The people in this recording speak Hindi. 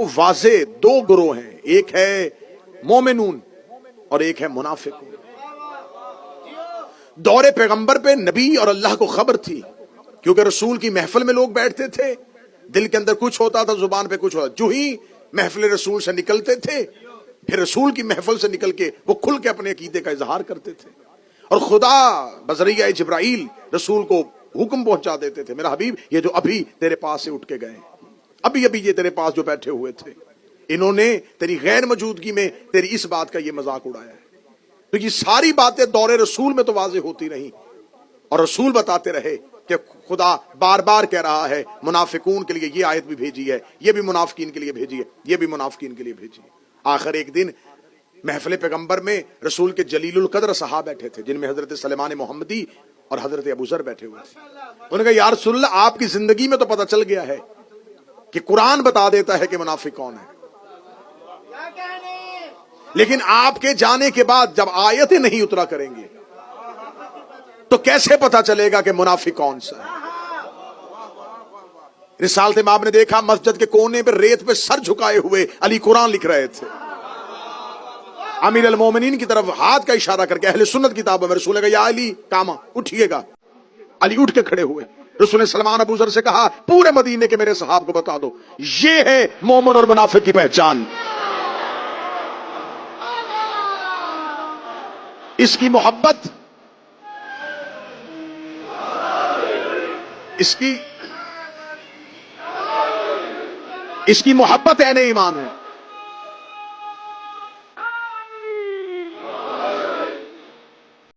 वाजे दो ग्रोह हैं, एक है मोमिनून और एक है मुनाफिकून। दौरे पैगंबर पे नबी और अल्लाह को खबर थी, क्योंकि रसूल की महफिल में लोग बैठते थे, दिल के अंदर कुछ होता था, जुबान पे कुछ होता। जो ही महफिल रसूल से निकलते थे, फिर रसूल की महफिल से निकल के वो खुल के अपने अकीदे का इजहार करते थे, और खुदा बजरिया जिब्राइल रसूल को हुक्म पहुंचा देते थे, मेरा हबीब ये जो अभी तेरे पास से उठ के गए, अभी अभी ये तेरे पास जो बैठे हुए थे, इन्होंने तेरी गैर मौजूदगी में तेरी इस बात का ये मजाक उड़ाया है। तो ये सारी बातें दौरे रसूल में तो वाज़ेह होती रही, और रसूल बताते रहे कि खुदा बार बार कह रहा है मुनाफिकून के लिए ये आयत भी भेजी है, ये भी मुनाफिकीन के लिए भेजी है, ये भी मुनाफिकीन के लिए भेजी है। आखिर एक दिन महफिल पैगंबर में रसूल के जलीलुल कद्र सहाबा बैठे थे, जिनमें हजरत सलेमान मोहम्मदी और हजरत अबू ज़र बैठे हुए थे। उन्होंने कहा या रसूलल्लाह, आपकी जिंदगी में तो पता चल गया है कि कुरान बता देता है कि मुनाफिक कौन है, लेकिन आपके जाने के बाद जब आयतें नहीं उतरा करेंगे तो कैसे पता चलेगा कि मुनाफिक कौन सा है। रिसालत में आपने देखा मस्जिद के कोने पर रेत पे सर झुकाए हुए अली कुरान लिख रहे थे, अमीर अल मोमिनीन की तरफ हाथ का इशारा करके अहले सुन्नत किताबों में रसूल ने कहा या अली कामा उठिएगा। अली उठ के खड़े हुए। रसूल ने सलमान अबू ज़र से कहा पूरे मदीने के मेरे सहाब को बता दो, ये है मोमिन और मुनाफिक की पहचान। इसकी मोहब्बत, इसकी मोहब्बत ऐने ईमान है।